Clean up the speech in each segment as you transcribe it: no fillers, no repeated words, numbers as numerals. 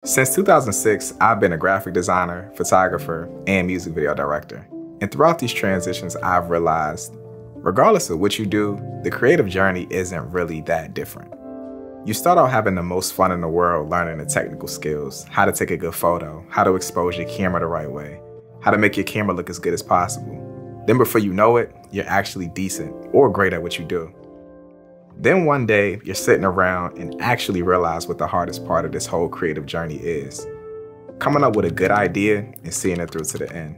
Since 2006, I've been a graphic designer, photographer, and music video director. And throughout these transitions, I've realized, regardless of what you do, the creative journey isn't really that different. You start out having the most fun in the world learning the technical skills, how to take a good photo, how to expose your camera the right way, how to make your camera look as good as possible. Then before you know it, you're actually decent or great at what you do. Then one day, you're sitting around and actually realize what the hardest part of this whole creative journey is. Coming up with a good idea and seeing it through to the end.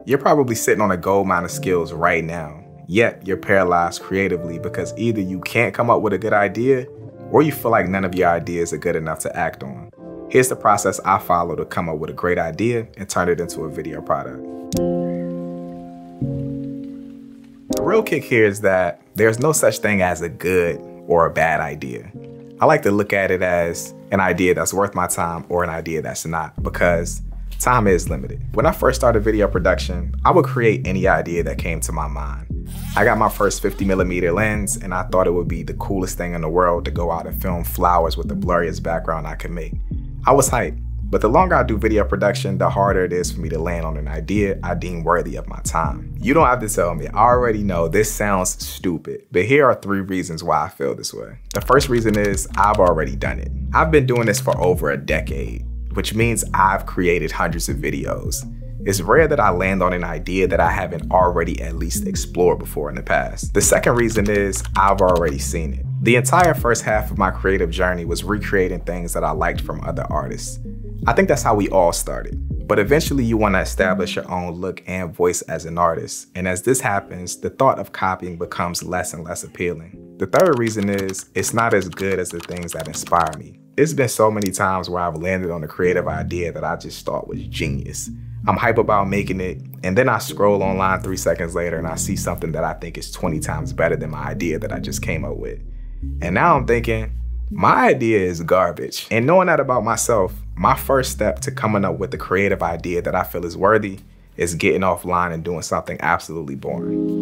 You're probably sitting on a gold mine of skills right now, yet you're paralyzed creatively because either you can't come up with a good idea or you feel like none of your ideas are good enough to act on. Here's the process I follow to come up with a great idea and turn it into a video product. The real kick here is that there's no such thing as a good or a bad idea. I like to look at it as an idea that's worth my time or an idea that's not, because time is limited. When I first started video production, I would create any idea that came to my mind. I got my first 50mm lens and I thought it would be the coolest thing in the world to go out and film flowers with the blurriest background I could make. I was hyped. But the longer I do video production, the harder it is for me to land on an idea I deem worthy of my time. You don't have to tell me, I already know this sounds stupid, but here are 3 reasons why I feel this way. The first reason is I've already done it. I've been doing this for over a decade, which means I've created hundreds of videos. It's rare that I land on an idea that I haven't already at least explored before in the past. The second reason is I've already seen it. The entire first half of my creative journey was recreating things that I liked from other artists. I think that's how we all started. But eventually you want to establish your own look and voice as an artist. And as this happens, the thought of copying becomes less and less appealing. The third reason is it's not as good as the things that inspire me. There's been so many times where I've landed on a creative idea that I just thought was genius. I'm hype about making it, and then I scroll online 3 seconds later and I see something that I think is 20 times better than my idea that I just came up with. And now I'm thinking, my idea is garbage. And knowing that about myself, my first step to coming up with a creative idea that I feel is worthy is getting offline and doing something absolutely boring.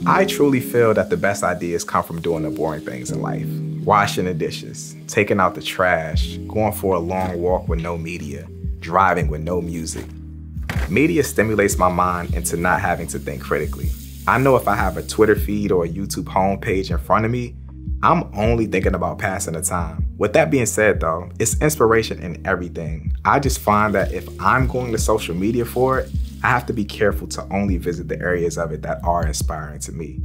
I truly feel that the best ideas come from doing the boring things in life. Washing the dishes, taking out the trash, going for a long walk with no media, driving with no music. Media stimulates my mind into not having to think critically. I know if I have a Twitter feed or a YouTube homepage in front of me, I'm only thinking about passing the time. With that being said though, it's inspiration in everything. I just find that if I'm going to social media for it, I have to be careful to only visit the areas of it that are inspiring to me.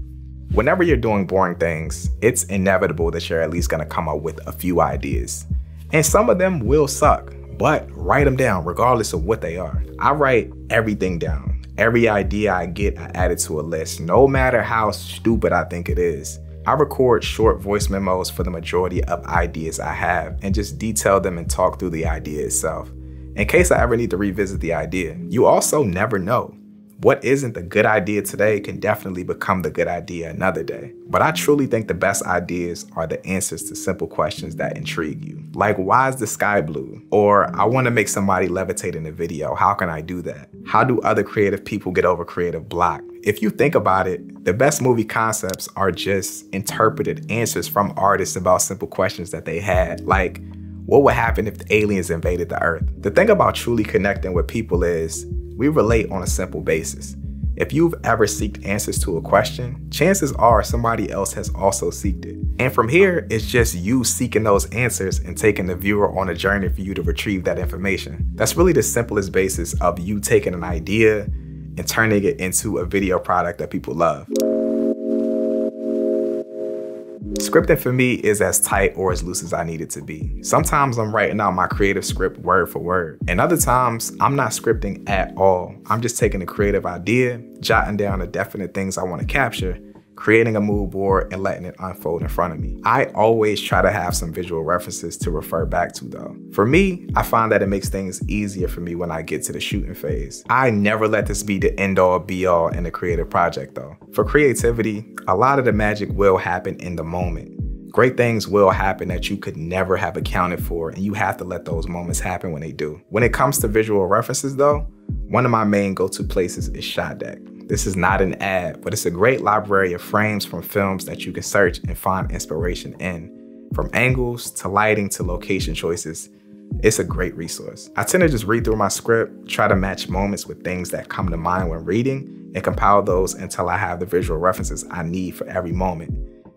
Whenever you're doing boring things, it's inevitable that you're at least gonna come up with a few ideas. And some of them will suck, but write them down regardless of what they are. I write everything down. Every idea I get, I add it to a list, no matter how stupid I think it is. I record short voice memos for the majority of ideas I have and just detail them and talk through the idea itself, in case I ever need to revisit the idea. You also never know. What isn't the good idea today can definitely become the good idea another day. But I truly think the best ideas are the answers to simple questions that intrigue you. Like, why is the sky blue? Or, I want to make somebody levitate in a video. How can I do that? How do other creative people get over creative block? If you think about it, the best movie concepts are just interpreted answers from artists about simple questions that they had. Like, what would happen if the aliens invaded the Earth? The thing about truly connecting with people is we relate on a simple basis. If you've ever sought answers to a question, chances are somebody else has also sought it. And from here, it's just you seeking those answers and taking the viewer on a journey for you to retrieve that information. That's really the simplest basis of you taking an idea and turning it into a video product that people love. Scripting for me is as tight or as loose as I need it to be. Sometimes I'm writing out my creative script word for word, and other times I'm not scripting at all. I'm just taking a creative idea, jotting down the definite things I want to capture, creating a mood board, and letting it unfold in front of me. I always try to have some visual references to refer back to though. For me, I find that it makes things easier for me when I get to the shooting phase. I never let this be the end all be all in a creative project though. For creativity, a lot of the magic will happen in the moment. Great things will happen that you could never have accounted for, and you have to let those moments happen when they do. When it comes to visual references though, one of my main go-to places is Shot Deck. This is not an ad, but it's a great library of frames from films that you can search and find inspiration in. From angles to lighting to location choices, it's a great resource. I tend to just read through my script, try to match moments with things that come to mind when reading, and compile those until I have the visual references I need for every moment.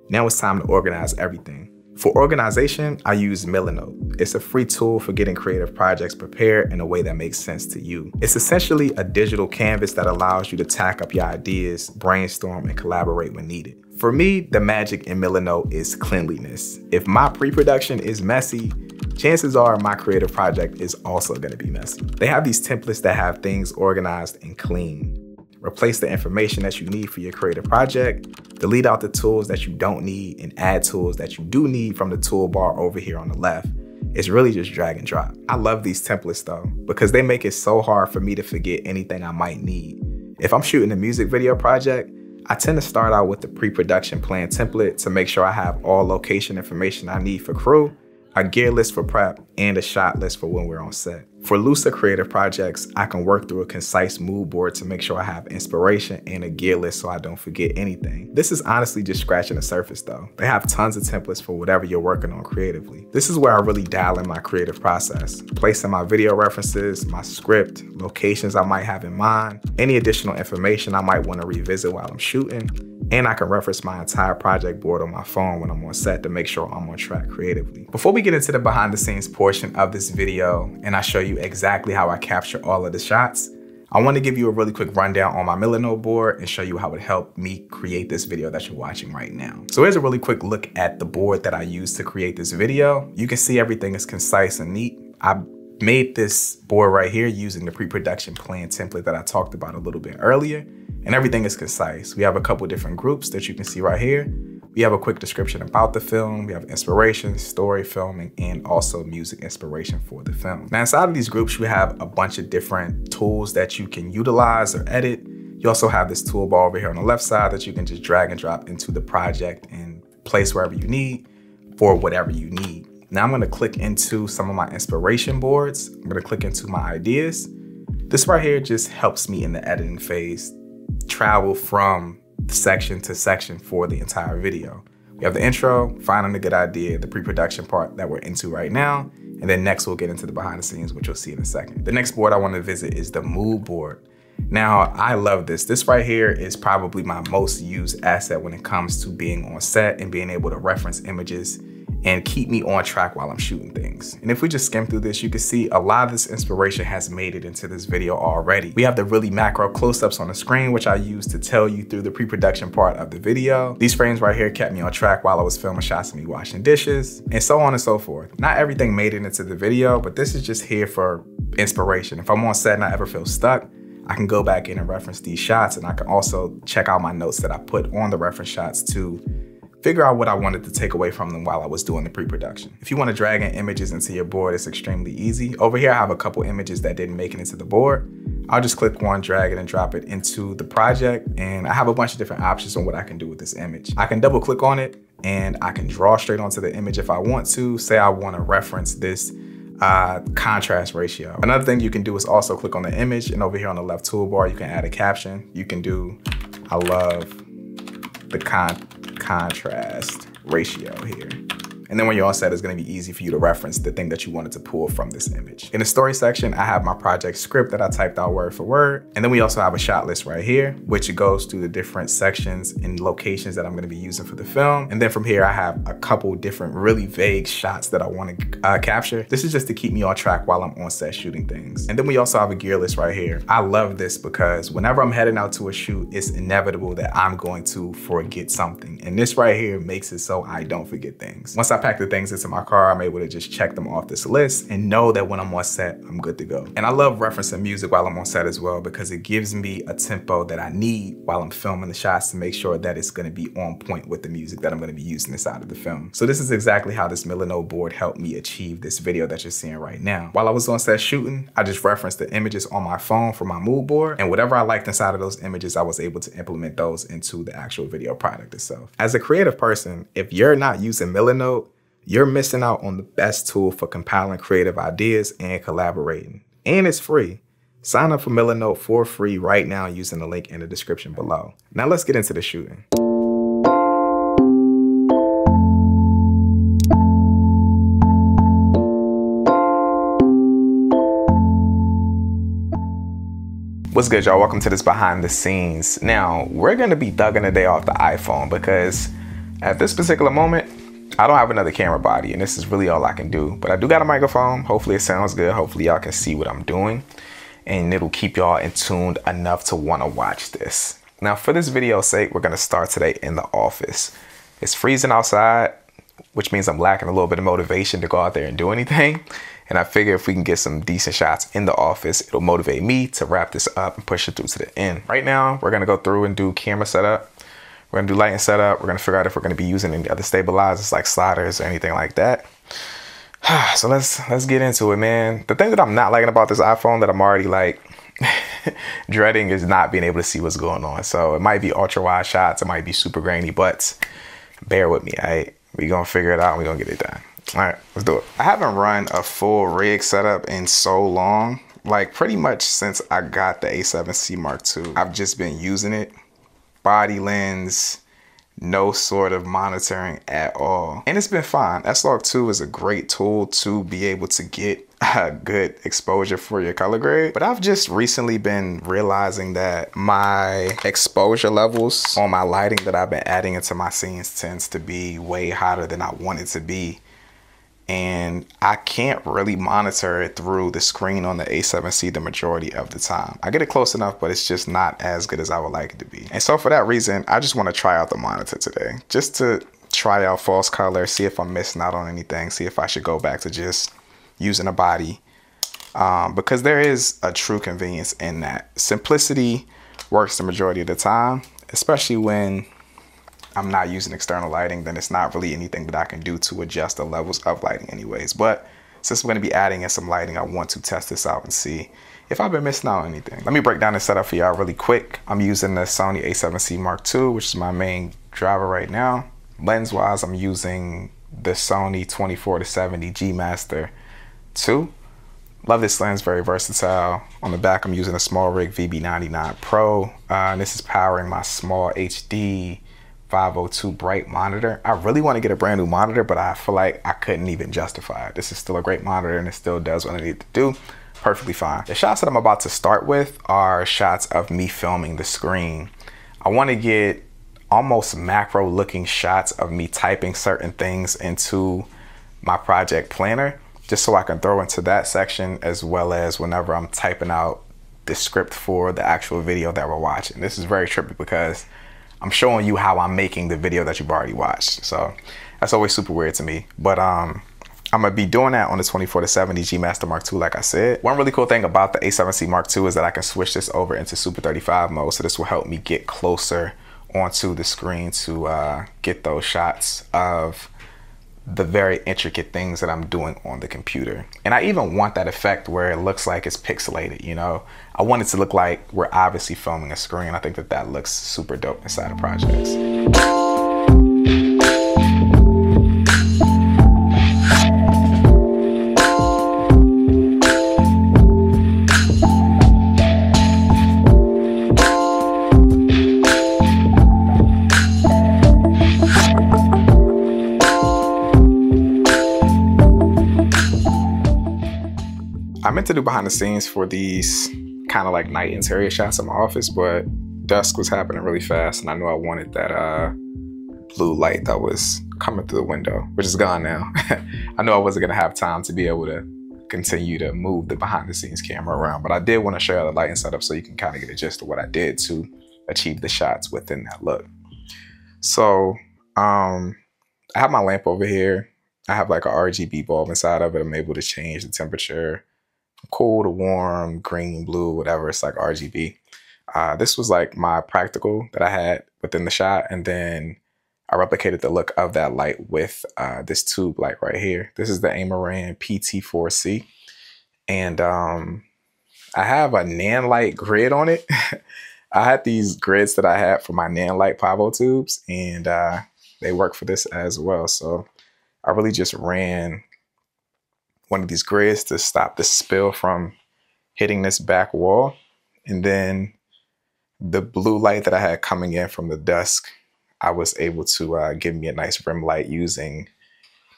Now it's time to organize everything. For organization, I use Milanote. It's a free tool for getting creative projects prepared in a way that makes sense to you. It's essentially a digital canvas that allows you to tack up your ideas, brainstorm, and collaborate when needed. For me, the magic in Milanote is cleanliness. If my pre-production is messy, chances are my creative project is also going to be messy. They have these templates that have things organized and clean. Replace the information that you need for your creative project, delete out the tools that you don't need, and add tools that you do need from the toolbar over here on the left. It's really just drag and drop. I love these templates though, because they make it so hard for me to forget anything I might need. If I'm shooting a music video project, I tend to start out with the pre-production plan template to make sure I have all location information I need for crew, a gear list for prep, and a shot list for when we're on set. For looser creative projects, I can work through a concise mood board to make sure I have inspiration and a gear list so I don't forget anything. This is honestly just scratching the surface though. They have tons of templates for whatever you're working on creatively. This is where I really dial in my creative process, placing my video references, my script, locations I might have in mind, any additional information I might want to revisit while I'm shooting, and I can reference my entire project board on my phone when I'm on set to make sure I'm on track creatively. Before we get into the behind the scenes portion of this video and I show you exactly how I capture all of the shots, I want to give you a really quick rundown on my Milanote board and show you how it helped me create this video that you're watching right now. So here's a really quick look at the board that I used to create this video. You can see everything is concise and neat. I made this board right here using the pre-production plan template that I talked about a little bit earlier. And everything is concise. We have a couple different groups that you can see right here. We have a quick description about the film. We have inspiration, story, filming, and also music inspiration for the film. Now inside of these groups, we have a bunch of different tools that you can utilize or edit. You also have this toolbar over here on the left side that you can just drag and drop into the project and place wherever you need for whatever you need. Now I'm gonna click into some of my inspiration boards. I'm gonna click into my ideas. This right here just helps me in the editing phase travel from section to section for the entire video. We have the intro, finding a good idea, the pre-production part that we're into right now, and then next we'll get into the behind the scenes, which you'll see in a second. The next board I want to visit is the mood board. Now, I love this. This right here is probably my most used asset when it comes to being on set and being able to reference images and keep me on track while I'm shooting things. And if we just skim through this, you can see a lot of this inspiration has made it into this video already. We have the really macro close-ups on the screen, which I use to tell you through the pre-production part of the video. These frames right here kept me on track while I was filming shots of me washing dishes, and so on and so forth. Not everything made it into the video, but this is just here for inspiration. If I'm on set and I ever feel stuck, I can go back in and reference these shots, and I can also check out my notes that I put on the reference shots to figure out what I wanted to take away from them while I was doing the pre-production. If you want to drag in images into your board, it's extremely easy. Over here, I have a couple images that didn't make it into the board. I'll just click one, drag it, and drop it into the project, and I have a bunch of different options on what I can do with this image. I can double click on it, and I can draw straight onto the image if I want to. Say I want to reference this contrast ratio. Another thing you can do is also click on the image, and over here on the left toolbar, you can add a caption. You can do, I love the contrast ratio here. And then when you're on set, it's gonna be easy for you to reference the thing that you wanted to pull from this image. In the story section, I have my project script that I typed out word for word. And then we also have a shot list right here, which goes through the different sections and locations that I'm gonna be using for the film. And then from here, I have a couple different really vague shots that I wanna capture. This is just to keep me on track while I'm on set shooting things. And then we also have a gear list right here. I love this because whenever I'm heading out to a shoot, it's inevitable that I'm going to forget something. And this right here makes it so I don't forget things. Once I pack the things into my car, I'm able to just check them off this list and know that when I'm on set, I'm good to go. And I love referencing music while I'm on set as well because it gives me a tempo that I need while I'm filming the shots to make sure that it's gonna be on point with the music that I'm gonna be using inside of the film. So this is exactly how this Milanote board helped me achieve this video that you're seeing right now. While I was on set shooting, I just referenced the images on my phone for my mood board, and whatever I liked inside of those images, I was able to implement those into the actual video product itself. As a creative person, if you're not using Milanote, you're missing out on the best tool for compiling creative ideas and collaborating. And it's free. Sign up for Milanote for free right now using the link in the description below. Now let's get into the shooting. What's good, y'all? Welcome to this behind the scenes. Now, we're gonna be thugging the day off the iPhone because at this particular moment, I don't have another camera body and this is really all I can do. But I do got a microphone. Hopefully it sounds good. Hopefully y'all can see what I'm doing and it'll keep y'all in tuned enough to wanna watch this. Now, for this video's sake, we're gonna start today in the office. It's freezing outside, which means I'm lacking a little bit of motivation to go out there and do anything. And I figure if we can get some decent shots in the office, it'll motivate me to wrap this up and push it through to the end. Right now, we're gonna go through and do camera setup. We're gonna do lighting setup. We're gonna figure out if we're gonna be using any other stabilizers like sliders or anything like that. So let's get into it, man. The thing that I'm not liking about this iPhone that I'm already like dreading is not being able to see what's going on. So it might be ultra wide shots, it might be super grainy, but bear with me, all right? We're gonna figure it out and we're gonna get it done. All right, let's do it. I haven't run a full rig setup in so long, like pretty much since I got the A7C Mark II. I've just been using it, body lens, no sort of monitoring at all. And it's been fine. S-Log2 is a great tool to be able to get a good exposure for your color grade. But I've just recently been realizing that my exposure levels on my lighting that I've been adding into my scenes tends to be way hotter than I want it to be. And I can't really monitor it through the screen on the A7C the majority of the time. I get it close enough, but it's just not as good as I would like it to be. And so for that reason, I just want to try out the monitor today, just to try out false color, see if I'm missing out on anything, see if I should go back to just using a body, because there is a true convenience in that. Simplicity works the majority of the time, especially when I'm not using external lighting, then it's not really anything that I can do to adjust the levels of lighting anyways. But since we're gonna be adding in some lighting, I want to test this out and see if I've been missing out on anything. Let me break down the setup for y'all really quick. I'm using the Sony A7C Mark II, which is my main driver right now. Lens-wise, I'm using the Sony 24-70 G Master 2. Love this lens, very versatile. On the back, I'm using a small rig VB99 Pro. And this is powering my small HD 502 bright monitor. I really want to get a brand new monitor, but I feel like I couldn't even justify it. This is still a great monitor and it still does what I need to do. Perfectly fine. The shots that I'm about to start with are shots of me filming the screen. I want to get almost macro looking shots of me typing certain things into my project planner, just so I can throw into that section, as well as whenever I'm typing out the script for the actual video that we're watching. This is very trippy because I'm showing you how I'm making the video that you've already watched. So that's always super weird to me. But I'm gonna be doing that on the 24-70 G Master Mark II, like I said. One really cool thing about the A7C Mark II is that I can switch this over into Super 35 mode. So this will help me get closer onto the screen to get those shots of the very intricate things that I'm doing on the computer. And I even want that effect where it looks like it's pixelated, you know? I want it to look like we're obviously filming a screen. I think that that looks super dope inside of projects. I meant to do behind the scenes for these kind of like night interior shots in my office, but dusk was happening really fast and I knew I wanted that blue light that was coming through the window, which is gone now. I knew I wasn't gonna have time to be able to continue to move the behind the scenes camera around, but I did want to share the lighting setup so you can kind of get a gist of what I did to achieve the shots within that look. So I have my lamp over here. I have like a RGB bulb inside of it. I'm able to change the temperature, cool to warm, green, blue, whatever. It's like RGB. This was like my practical that I had within the shot. And then I replicated the look of that light with this tube light right here. This is the Amaran PT4C. And I have a NAND light grid on it. I had these grids that I had for my NAND light Pavo tubes, and they work for this as well. So I really just ran one of these grids to stop the spill from hitting this back wall. And then the blue light that I had coming in from the dusk, I was able to give me a nice rim light using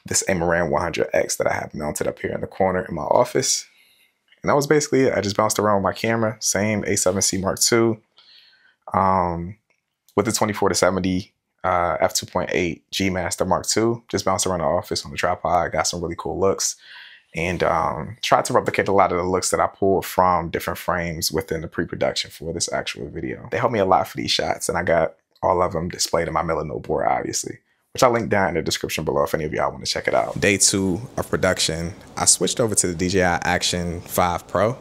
this Amaran 100X that I have mounted up here in the corner in my office. And that was basically it. I just bounced around with my camera, same A7C Mark II, with the 24-70 f2.8 G Master Mark II. Just bounced around the office on the tripod, got some really cool looks, and tried to replicate a lot of the looks that I pulled from different frames within the pre-production for this actual video. They helped me a lot for these shots, and I got all of them displayed in my Milano board, obviously, which I'll link down in the description below if any of y'all want to check it out. Day 2 of production, I switched over to the DJI Action 5 Pro.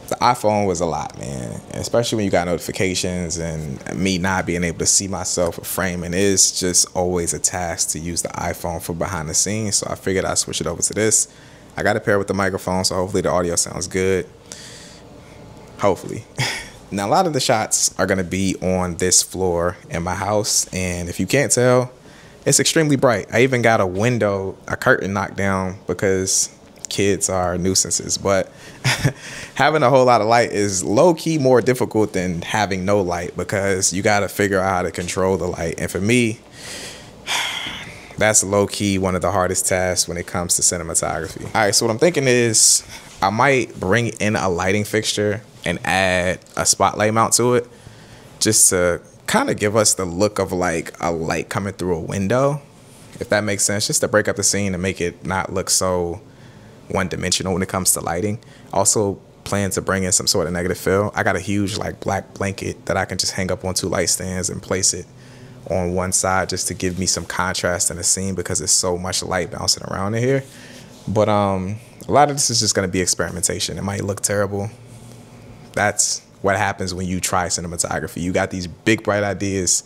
The iPhone was a lot, man, and especially when you got notifications and me not being able to see myself framing is just always a task to use the iPhone for behind the scenes. So I figured I'd switch it over to this. I got it paired with the microphone, so hopefully the audio sounds good. Hopefully. Now, a lot of the shots are gonna be on this floor in my house, and if you can't tell, it's extremely bright. I even got a curtain knocked down because kids are nuisances, but having a whole lot of light is low-key more difficult than having no light because you got to figure out how to control the light. And for me, that's low-key one of the hardest tasks when it comes to cinematography. All right, so what I'm thinking is I might bring in a lighting fixture and add a spotlight mount to it just to kind of give us the look of like a light coming through a window, if that makes sense, just to break up the scene and make it not look so one-dimensional when it comes to lighting. Also plan to bring in some sort of negative fill. I got a huge like black blanket that I can just hang up on 2 light stands and place it on one side just to give me some contrast in the scene because there's so much light bouncing around in here. But a lot of this is just going to be experimentation. It might look terrible. That's what happens when you try cinematography. You got these big bright ideas,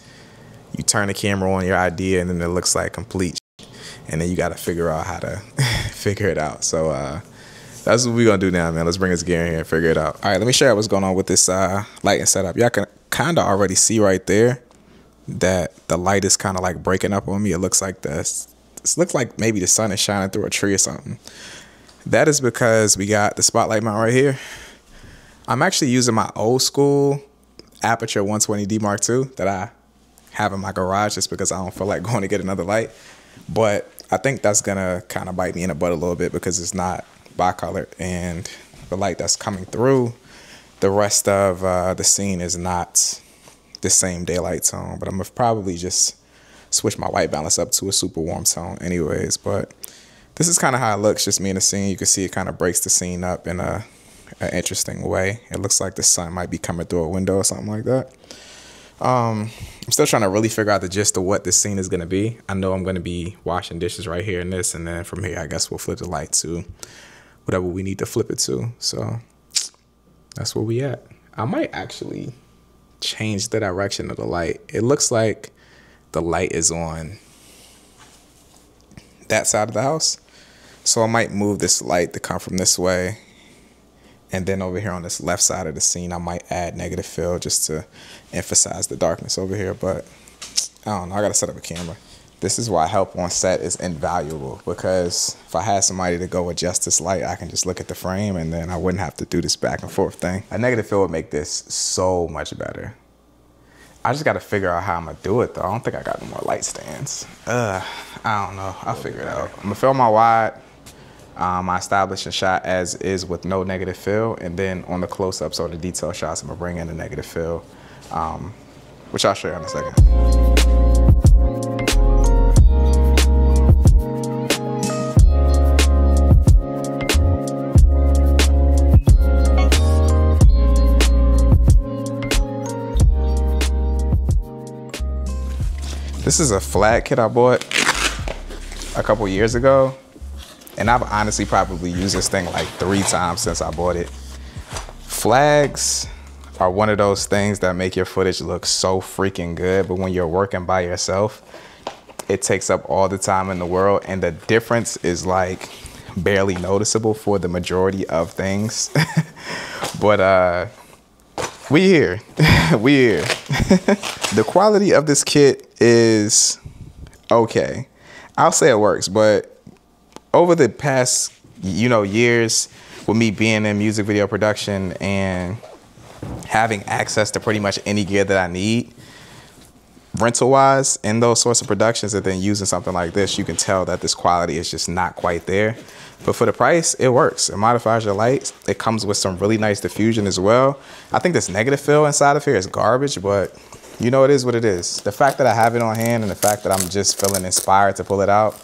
you turn the camera on your idea, and then it looks like complete shit. And then you got to figure out how to figure it out. So that's what we're gonna do now, man. Let's bring this gear in here and figure it out. All right, let me show you what's going on with this lighting setup. Y'all can kind of already see right there that the light is kind of like breaking up on me. It looks like this looks like maybe the sun is shining through a tree or something. That is because we got the spotlight mount right here. I'm actually using my old school Aperture 120D Mark II that I have in my garage just because I don't feel like going to get another light. But I think that's gonna kind of bite me in the butt a little bit because it's not bicolored, and the light that's coming through the rest of the scene is not the same daylight tone. But I'm gonna probably just switch my white balance up to a super warm tone anyways. But this is kind of how it looks, just me in the scene. You can see it kind of breaks the scene up in an interesting way. It looks like the sun might be coming through a window or something like that. I'm still trying to really figure out the gist of what this scene is going to be. I know I'm going to be washing dishes right here in this, and then from here I guess we'll flip the light to whatever we need to flip it to. So that's where we at. I might actually change the direction of the light. It looks like the light is on that side of the house, so I might move this light to come from this way. And then over here on this left side of the scene, I might add negative fill just to emphasize the darkness over here. But I don't know, I gotta set up a camera. This is why help on set is invaluable, because if I had somebody to go adjust this light, I can just look at the frame and then I wouldn't have to do this back and forth thing. A negative fill would make this so much better. I just gotta figure out how I'm gonna do it though. I don't think I got no more light stands. I don't know, I'll figure it out. I'm gonna fill my wide. I established a shot as is with no negative fill, and then on the close-ups or the detail shots, I'm gonna bring in the negative fill, which I'll show you in a second. This is a flag kit I bought a couple years ago. And I've honestly probably used this thing like 3 times since I bought it. Flags are one of those things that make your footage look so freaking good, but when you're working by yourself, it takes up all the time in the world, and the difference is like barely noticeable for the majority of things. But we here. We here. The quality of this kit is okay. I'll say it works, but over the past, years, with me being in music video production and having access to pretty much any gear that I need, rental wise, in those sorts of productions, and then using something like this, you can tell that this quality is just not quite there. But for the price, it works. It modifies your lights. It comes with some really nice diffusion as well. I think this negative fill inside of here is garbage, but you know, it is what it is. The fact that I have it on hand and the fact that I'm just feeling inspired to pull it out,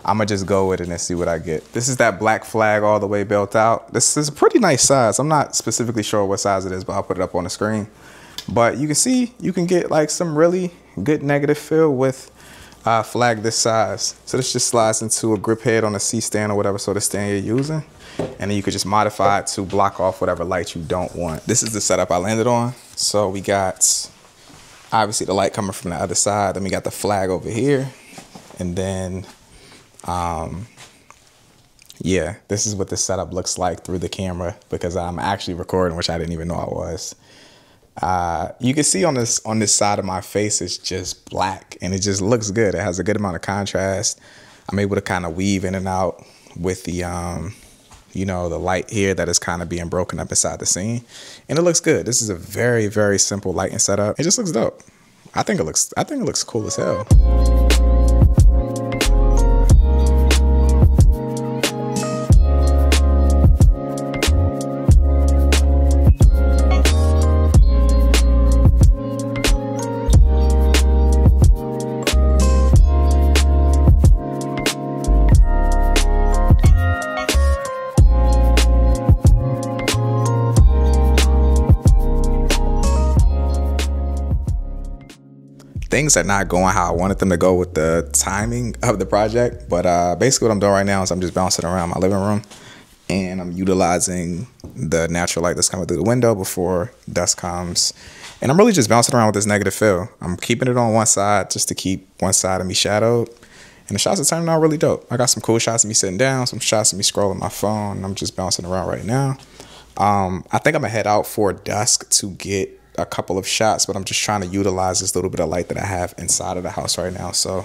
I'm gonna just go with it and see what I get. This is that black flag all the way built out. This is a pretty nice size. I'm not specifically sure what size it is, but I'll put it up on the screen. But you can see, you can get like some really good negative fill with flag this size. So this just slides into a grip head on a C-stand or whatever sort of stand you're using. And then you could just modify it to block off whatever light you don't want. This is the setup I landed on. So we got, obviously, the light coming from the other side. Then we got the flag over here. And then, yeah, this is what the setup looks like through the camera because I'm actually recording, which I didn't even know I was. You can see on this side of my face, it's just black and it just looks good. It has a good amount of contrast. I'm able to kind of weave in and out with the, you know, the light here that is kind of being broken up inside the scene. And it looks good. This is a very, very simple lighting setup. It just looks dope. I think it looks cool as hell. Things are not going how I wanted them to go with the timing of the project, but basically what I'm doing right now is I'm just bouncing around my living room and I'm utilizing the natural light that's coming through the window before dusk comes. And I'm really just bouncing around with this negative fill. I'm keeping it on one side just to keep one side of me shadowed. And the shots are turning out really dope. I got some cool shots of me sitting down, some shots of me scrolling my phone, and I'm just bouncing around right now. I think I'm gonna head out for dusk to get a couple of shots, but I'm just trying to utilize this little bit of light that I have inside of the house right now. So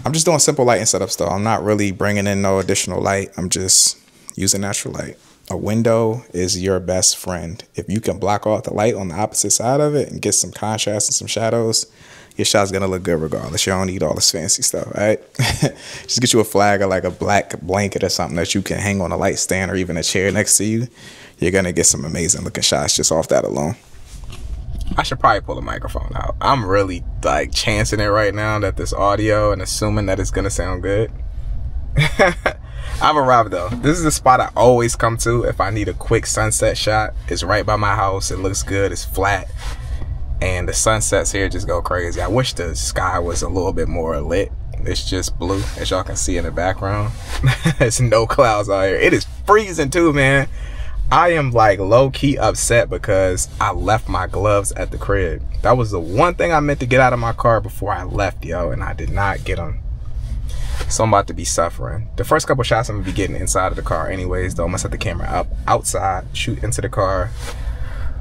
I'm just doing simple lighting setups though. I'm not really bringing in no additional light. I'm just using natural light. A window is your best friend. If you can block off the light on the opposite side of it and get some contrast and some shadows, your shot's gonna look good regardless. You don't need all this fancy stuff, right? Just get you a flag or like a black blanket or something that you can hang on a light stand or even a chair next to you. You're gonna get some amazing looking shots just off that alone. I should probably pull the microphone out. I'm really like chancing it right now that this audio and assuming that it's gonna sound good. I've arrived though. This is the spot I always come to if I need a quick sunset shot. It's right by my house. It looks good. It's flat. And the sunsets here just go crazy. I wish the sky was a little bit more lit. It's just blue, as y'all can see in the background. There's no clouds out here. It is freezing too, man. I am like low-key upset because I left my gloves at the crib. That was the one thing I meant to get out of my car before I left, yo, and I did not get them. So I'm about to be suffering. The first couple shots I'm gonna be getting inside of the car anyways, though. I'm gonna set the camera up outside, shoot into the car.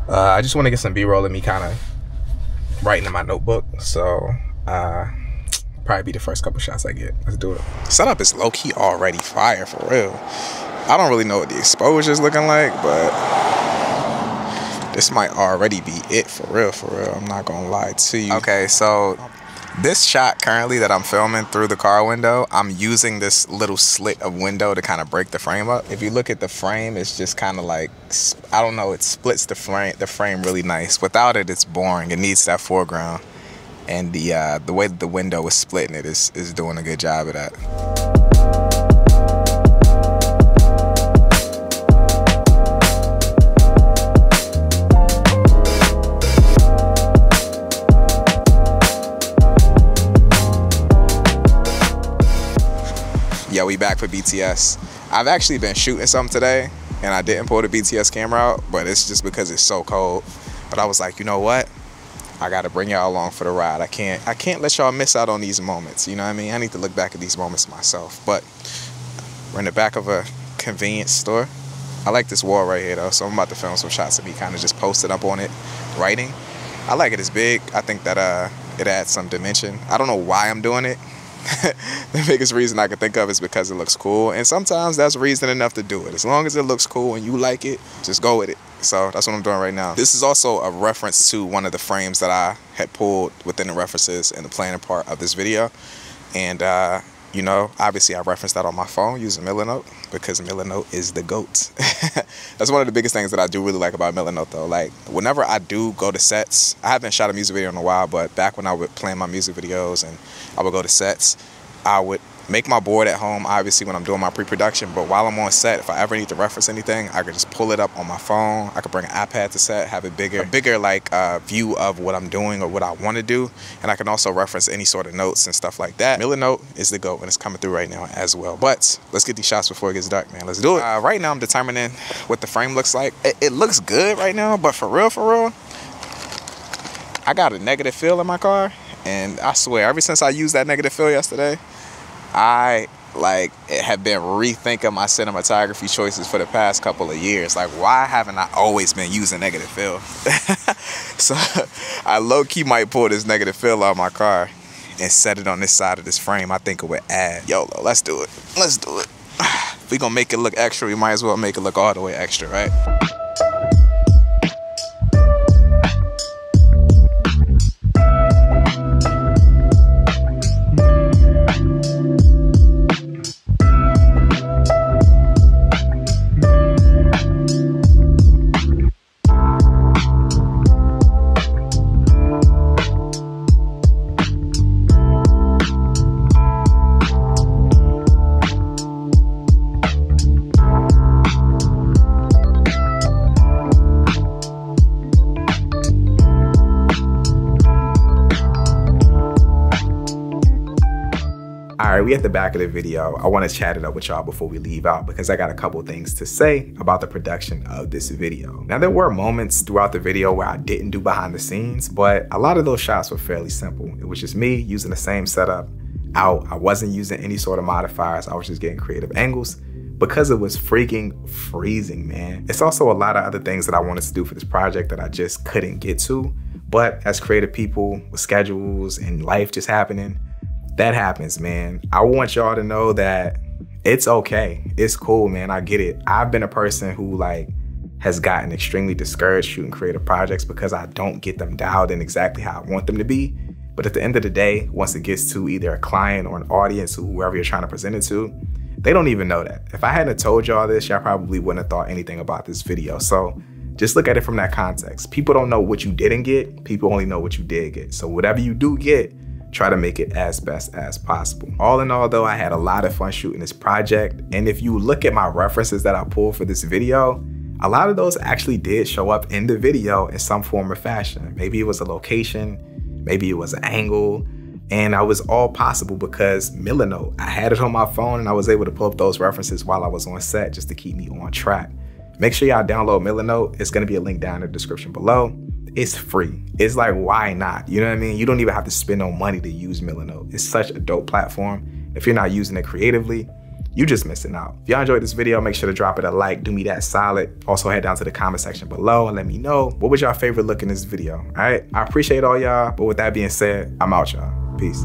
I just want to get some B-roll of me kind of writing in my notebook. So probably be the first couple shots I get. Let's do it. Setup is low-key already fire for real. I don't really know what the exposure is looking like, but this might already be it for real, for real. I'm not gonna lie to you. Okay, so this shot currently that I'm filming through the car window, I'm using this little slit of window to kind of break the frame up. If you look at the frame, it's just kind of like, I don't know, it splits the frame really nice. Without it, it's boring. It needs that foreground. And the way that the window is splitting it is doing a good job of that. Yeah, we back for BTS. I've actually been shooting some today and I didn't pull the BTS camera out, but it's just because it's so cold. But I was like, you know what? I gotta bring y'all along for the ride. I can't let y'all miss out on these moments. You know what I mean? I need to look back at these moments myself. But we're in the back of a convenience store. I like this wall right here though, so I'm about to film some shots of me kind of just posted up on it, writing. I like it. It's big. I think that it adds some dimension. I don't know why I'm doing it. The biggest reason I can think of is because it looks cool, and sometimes that's reason enough to do it. As long as it looks cool and you like it, just go with it. So that's what I'm doing right now. This is also a reference to one of the frames that I had pulled within the references and the planning part of this video. And you know, obviously I referenced that on my phone using Milanote because Milanote is the GOAT. That's one of the biggest things that I do really like about Milanote though. Like whenever I do go to sets, I haven't shot a music video in a while, but back when I would plan my music videos and I would go to sets, I would make my board at home, obviously, when I'm doing my pre-production, but while I'm on set, if I ever need to reference anything, I could just pull it up on my phone. I could bring an iPad to set, have a bigger like view of what I'm doing or what I want to do, and I can also reference any sort of notes and stuff like that. Milanote is the GOAT, and it's coming through right now as well. But let's get these shots before it gets dark, man. Let's do it. Right now, I'm determining what the frame looks like. It looks good right now, but for real, I got a negative feel in my car, and I swear, ever since I used that negative feel yesterday, I have been rethinking my cinematography choices for the past couple of years. Like, why haven't I always been using negative fill? So I low-key might pull this negative fill out of my car and set it on this side of this frame. I think it would add. YOLO, let's do it. Let's do it. If we gonna make it look extra, we might as well make it look all the way extra, right? All right, we at the back of the video. I want to chat it up with y'all before we leave out because I got a couple things to say about the production of this video. Now, there were moments throughout the video where I didn't do behind the scenes, but a lot of those shots were fairly simple. It was just me using the same setup out. I wasn't using any sort of modifiers. I was just getting creative angles because it was freaking freezing, man. It's also a lot of other things that I wanted to do for this project that I just couldn't get to. But as creative people with schedules and life just happening, that happens, man. I want y'all to know that it's okay. It's cool, man. I get it. I've been a person who has gotten extremely discouraged shooting creative projects because I don't get them dialed in exactly how I want them to be. But at the end of the day, once it gets to either a client or an audience or whoever you're trying to present it to, they don't even know that. If I hadn't told y'all this, y'all probably wouldn't have thought anything about this video. So just look at it from that context. People don't know what you didn't get. People only know what you did get. So whatever you do get, try to make it as best as possible. All in all though, I had a lot of fun shooting this project. And if you look at my references that I pulled for this video, a lot of those actually did show up in the video in some form or fashion. Maybe it was a location, maybe it was an angle, and it was all possible because Milanote, I had it on my phone and I was able to pull up those references while I was on set just to keep me on track. Make sure y'all download Milanote. It's gonna be a link down in the description below. It's free. It's like, why not? You know what I mean? You don't even have to spend no money to use Milanote. It's such a dope platform. If you're not using it creatively, you're just missing out. If y'all enjoyed this video, make sure to drop it a like. Do me that solid. Also head down to the comment section below and let me know what was your favorite look in this video. All right? I appreciate all y'all. But with that being said, I'm out, y'all. Peace.